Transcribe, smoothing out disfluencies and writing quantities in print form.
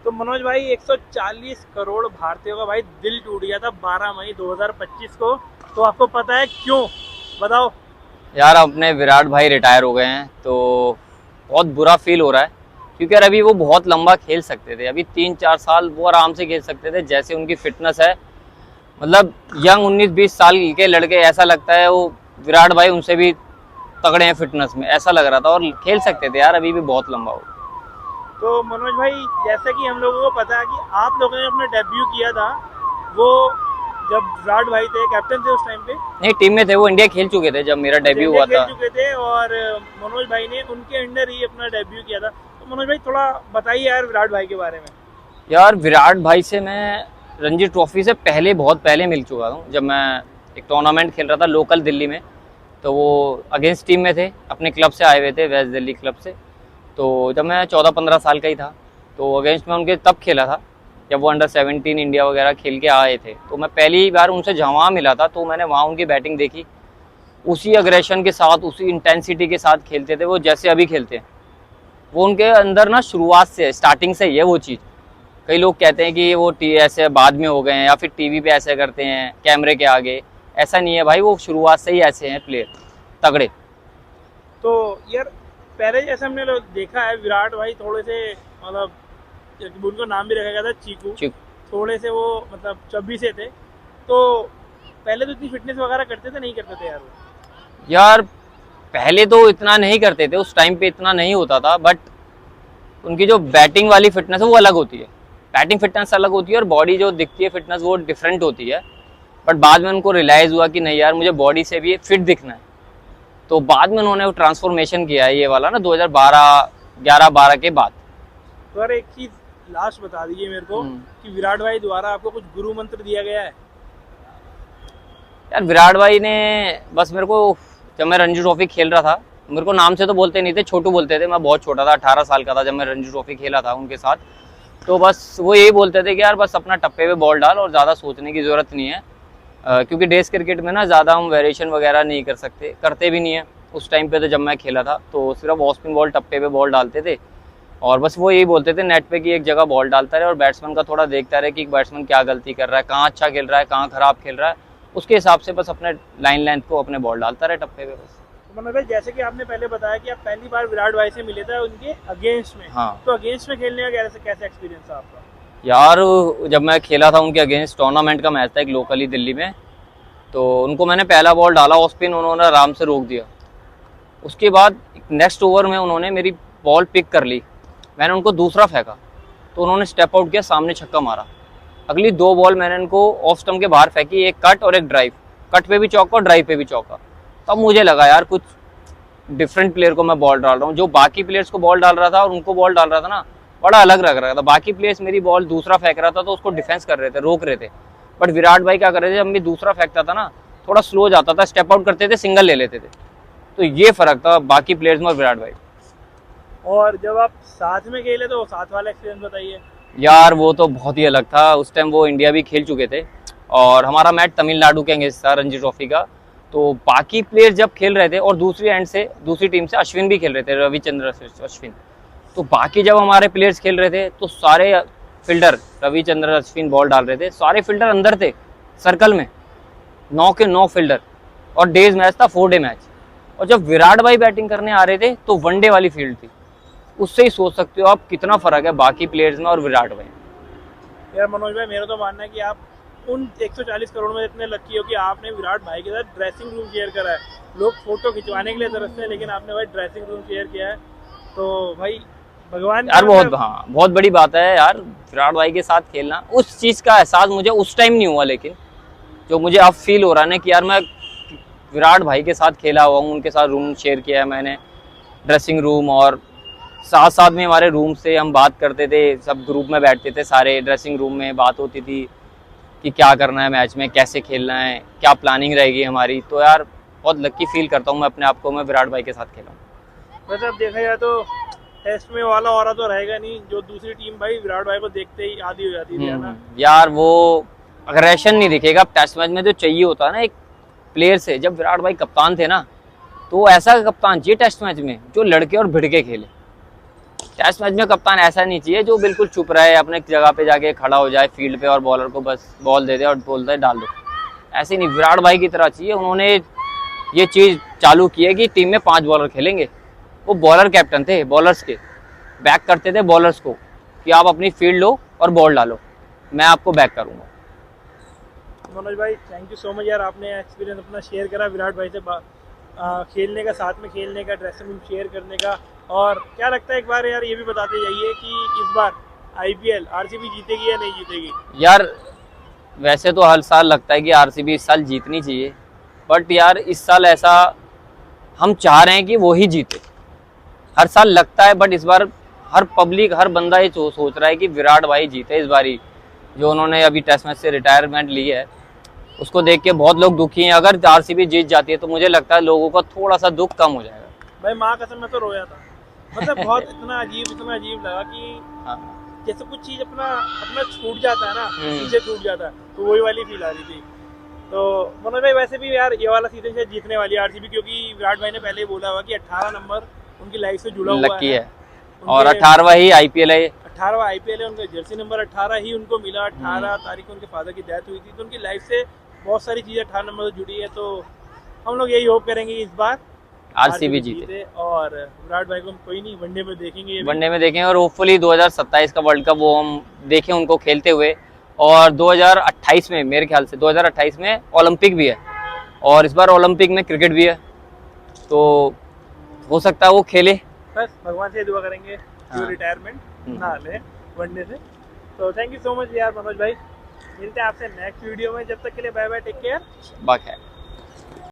तो मनोज भाई 140 करोड़ भारतीयों का भाई दिल टूट गया था 12 मई 2025 को। तो आपको पता है क्यों? बताओ। यार अपने विराट भाई रिटायर हो गए हैं तो बहुत बुरा फील हो रहा है, क्योंकि यार अभी वो बहुत लंबा खेल सकते थे। अभी 3-4 साल वो आराम से खेल सकते थे, जैसे उनकी फिटनेस है। मतलब यंग 19-20 साल के लड़के, ऐसा लगता है वो विराट भाई उनसे भी तगड़े हैं फिटनेस में, ऐसा लग रहा था। और खेल सकते थे यार, अभी भी बहुत लंबा हो। तो मनोज भाई, जैसा कि हम लोगों को पता है कि आप लोगों ने अपना डेब्यू किया था वो जब विराट भाई थे, कैप्टन थे उस टाइम पे। नहीं, टीम में थे वो, इंडिया खेल चुके थे जब मेरा अच्छा, डेब्यू इंडिया हुआ खेल था। चुके थे और मनोज भाई ने उनके अंडर ही अपना डेब्यू किया था। तो मनोज भाई थोड़ा बताइए यार विराट भाई के बारे में। यार विराट भाई से मैं रणजी ट्रॉफी से पहले, बहुत पहले मिल चुका हूँ। जब मैं एक टूर्नामेंट खेल रहा था लोकल दिल्ली में, तो वो अगेंस्ट टीम में थे, अपने क्लब से आए हुए थे, वेस्ट दिल्ली क्लब से। तो जब मैं 14-15 साल का ही था, तो अगेंस्ट में उनके तब खेला था जब वो अंडर 17 इंडिया वगैरह खेल के आए थे। तो मैं पहली बार उनसे जहाँ वहाँ मिला था, तो मैंने वहाँ उनकी बैटिंग देखी। उसी अग्रेशन के साथ, उसी इंटेंसिटी के साथ खेलते थे वो, जैसे अभी खेलते हैं। वो उनके अंदर ना शुरुआत से, स्टार्टिंग से ही है वो चीज़। कई लोग कहते हैं कि वो ऐसे बाद में हो गए हैं, या फिर टीवी पे ऐसे करते हैं कैमरे के आगे। ऐसा नहीं है भाई, वो शुरुआत से ही ऐसे हैं प्लेयर, तगड़े। तो यार पहले जैसे हमने लोग देखा है विराट भाई थोड़े से मतलब उनको नाम भी रखा गया था चीकू। चुप। थोड़े से वो मतलब चब्बी से थे। तो पहले तो इतनी फिटनेस वगैरह करते थे नहीं करते थे यार वो? यार पहले तो इतना नहीं करते थे, उस टाइम पे इतना नहीं होता था, बट उनकी जो बैटिंग वाली फिटनेस है वो अलग होती है। बैटिंग फिटनेस अलग होती है, और बॉडी जो दिखती है फिटनेस वो डिफरेंट होती है। बट बाद में उनको रियलाइज़ हुआ कि नहीं यार, मुझे बॉडी से भी फिट दिखना है। तो बाद में उन्होंने वो ट्रांसफॉर्मेशन किया है, ये वाला ना 2012, 11-12 के बाद। तो यार एक चीज लास्ट बता दीजिए मेरे को कि विराट भाई द्वारा आपको कुछ गुरु मंत्र दिया गया है? यार विराट भाई ने बस मेरे को, जब मैं रणजी ट्रॉफी खेल रहा था, मेरे को नाम से तो बोलते नहीं थे, छोटू बोलते थे। मैं बहुत छोटा था, 18 साल का था जब मैं रणजी ट्रॉफी खेला था उनके साथ। तो बस वो यही बोलते थे कि यार बस अपना टप्पे पे बॉल डाल, और ज़्यादा सोचने की ज़रूरत नहीं है। क्योंकि डेज क्रिकेट में ना ज़्यादा हम वेरिएशन वगैरह नहीं कर सकते, करते भी नहीं है। उस टाइम पे तो जब मैं खेला था तो सिर्फ ऑफ स्पिन बॉल, टप्पे पे बॉल डालते थे। और बस वो यही बोलते थे नेट पे कि एक जगह बॉल डालता रहे, और बैट्समैन का थोड़ा देखता रहे कि बैट्समैन क्या गलती कर रहा है, कहाँ अच्छा खेल रहा है, कहाँ खराब खेल रहा है। उसके हिसाब से बस अपने लाइन लेंथ को अपने बॉल डालता रहे टप्पे पे बस। तो मनोज भाई, जैसे कि आपने पहले बताया कि आप पहली बार विराट भाई से मिले थे उनके अगेंस्ट में। हाँ तो अगेंस्ट में खेलने का कैसे कैसा एक्सपीरियंस था आपका? यार, जब मैं खेला था उनके अगेंस्ट, टूर्नामेंट का मैच था एक लोकली दिल्ली में, तो उनको मैंने पहला बॉल डाला ऑफ स्पिन, उन्होंने आराम से रोक दिया। उसके बाद नेक्स्ट ओवर में उन्होंने मेरी बॉल पिक कर ली, मैंने उनको दूसरा फेंका, तो उन्होंने स्टेप आउट किया, सामने छक्का मारा। अगली 2 बॉल मैंने उनको ऑफ स्टंप के बाहर फेंकी, एक कट और एक ड्राइव। कट पे भी चौका और ड्राइव पे भी चौका। तब मुझे लगा यार कुछ डिफरेंट प्लेयर को मैं बॉल डाल रहा हूँ। जो बाकी प्लेयर्स को बॉल डाल रहा था और उनको बॉल डाल रहा था ना, बड़ा अलग लग रहा था। बाकी प्लेयर्स मेरी बॉल दूसरा फेंक रहा था तो उसको डिफेंस कर रहे थे, रोक रहे थे। बट विराट भाई क्या कर रहे थे, जब मैं दूसरा फेंकता था ना, थोड़ा स्लो जाता था, स्टेप आउट करते थे, सिंगल ले लेते थे। तो ये फर्क था बाकी प्लेयर्स में और विराट भाई। और जब आप साथ में खेले तो साथ वाला एक्सपीरियंस बताइए। यार वो तो बहुत ही अलग था। उस टाइम वो इंडिया भी खेल चुके थे, और हमारा मैच तमिलनाडु के अगेंस्ट था रणजी ट्रॉफी का। तो बाकी प्लेयर जब खेल रहे थे, और दूसरी एंड से, दूसरी टीम से अश्विन भी खेल रहे थे, रविचंद्र अश्विन। तो बाकी जब हमारे प्लेयर्स खेल रहे थे तो सारे फील्डर, रविचंद्र अश्विन बॉल डाल रहे थे, सारे फील्डर अंदर थे सर्कल में, 9 के 9 फील्डर। और डेज मैच था, 4 डे मैच। और जब विराट भाई बैटिंग करने आ रहे थे तो वनडे वाली फील्ड थी। उससे ही सोच सकते हो आप कितना फर्क है बाकी प्लेयर्स में और विराट भाई। यार मनोज भाई, मेरा तो मानना है कि आप उन 140 करोड़ में इतने लकी हो कि आपने विराट भाई के साथ ड्रेसिंग रूम शेयर करा है। लोग फोटो खिंचवाने के लिए तरसते हैं, लेकिन आपने भाई ड्रेसिंग रूम शेयर किया है। तो भाई भगवान यार बहुत, हाँ बहुत बड़ी बात है यार, विराट भाई के साथ खेलना। उस चीज़ का एहसास मुझे उस टाइम नहीं हुआ, लेकिन जो मुझे अब फील हो रहा है ना कि यार मैं विराट भाई के साथ खेला हुआ हूँ, उनके साथ रूम शेयर किया है मैंने, ड्रेसिंग रूम। और साथ साथ में हमारे रूम से हम बात करते थे, सब ग्रुप में बैठते थे सारे, ड्रेसिंग रूम में बात होती थी कि क्या करना है मैच में, कैसे खेलना है, क्या प्लानिंग रहेगी हमारी। तो यार बहुत लकी फील करता हूँ मैं अपने आप को, मैं विराट भाई के साथ खेला हूँ। वैसे अब देखा जाए तो टेस्ट में वाला ऑरा तो रहेगा नहीं, जो दूसरी टीम भाई विराट भाई को देखते ही आदी हो जाती थी, है ना? यार वो अग्रेशन नहीं दिखेगा टेस्ट मैच में, जो चाहिए होता है ना एक प्लेयर से। जब विराट भाई कप्तान थे ना, तो ऐसा कप्तान चाहिए टेस्ट मैच में जो लड़के और भिड़ के खेले। टेस्ट मैच में कप्तान ऐसा नहीं चाहिए जो बिल्कुल चुप रहे, अपने जगह पे जाके खड़ा हो जाए फील्ड पे और बॉलर को बस बॉल दे दे और बोलता है डाल दो। ऐसे नहीं, विराट भाई की तरह चाहिए। उन्होंने ये चीज़ चालू की है कि टीम में 5 बॉलर खेलेंगे। वो बॉलर कैप्टन थे, बॉलर्स के बैक करते थे बॉलर्स को कि आप अपनी फील्ड लो और बॉल डालो, मैं आपको बैक करूँगा। मनोज भाई थैंक यू सो मच यार, आपने एक्सपीरियंस अपना शेयर करा विराट भाई से खेलने का, साथ में खेलने का, ड्रेसिंग रूम शेयर करने का। और क्या लगता है एक बार यार ये भी बताते जाइए कि इस बार आईपीएल आरसीबी जीतेगी या नहीं जीतेगी? यार वैसे तो हर साल लगता है कि आरसीबी इस साल जीतनी चाहिए, बट यार इस साल ऐसा हम चाह रहे हैं कि वो ही जीते। हर साल लगता है, बट इस बार हर पब्लिक, हर बंदा ये सोच रहा है कि विराट भाई जीते इस बारी। जो उन्होंने अभी टेस्ट मैच से रिटायरमेंट ली है उसको देख के बहुत लोग दुखी हैं। अगर आरसीबी जीत जाती है तो मुझे लगता है लोगों का थोड़ा सा दुख कम हो जाएगा। भाई माँ कसम मैं तो रोया था, मतलब बहुत इतना अजीब लगा कि हाँ। जैसे कुछ चीज अपना अपना छूट जाता है ना, पीछे छूट जाता है, तो वही वाली फील आ रही थी। तो मनोज भाई वैसे भी यार ये वाला सीजन शायद जीतने वाली है आरसीबी, क्योंकि विराट भाई ने पहले ही बोला हुआ कि 18 नंबर उनकी लाइफ से जुड़ा हुआ लकी है और 18वां ही आईपीएल है। 18वां आईपीएल है, उनका जर्सी नंबर 18 ही उनको मिला। 18 तारीख को उनके फादर की डेथ हुई थी, तो उनकी लाइफ से बहुत सारी चीजें 18 नंबर से जुड़ी है। तो हम लोग यही होप करेंगे इस बार आरसीबी जीते और विराट भाई को हम कोई नहीं वनडे में देखेंगे, वनडे में देखेंगे और होपफुली 2027 का वर्ल्ड कप वो हम देखें उनको खेलते हुए। और 2028 में, मेरे ख्याल से 2028 में ओलंपिक भी है और इस बार ओलंपिक में क्रिकेट भी है, तो हो सकता है वो खेले। बस भगवान से दुआ करेंगे जो रिटायरमेंट ना ले वनडे से। तो थैंक यू सो मच यार मनोज भाई, मिलते हैं आपसे नेक्स्ट वीडियो में। जब तक के लिए bye bye, take care, bye.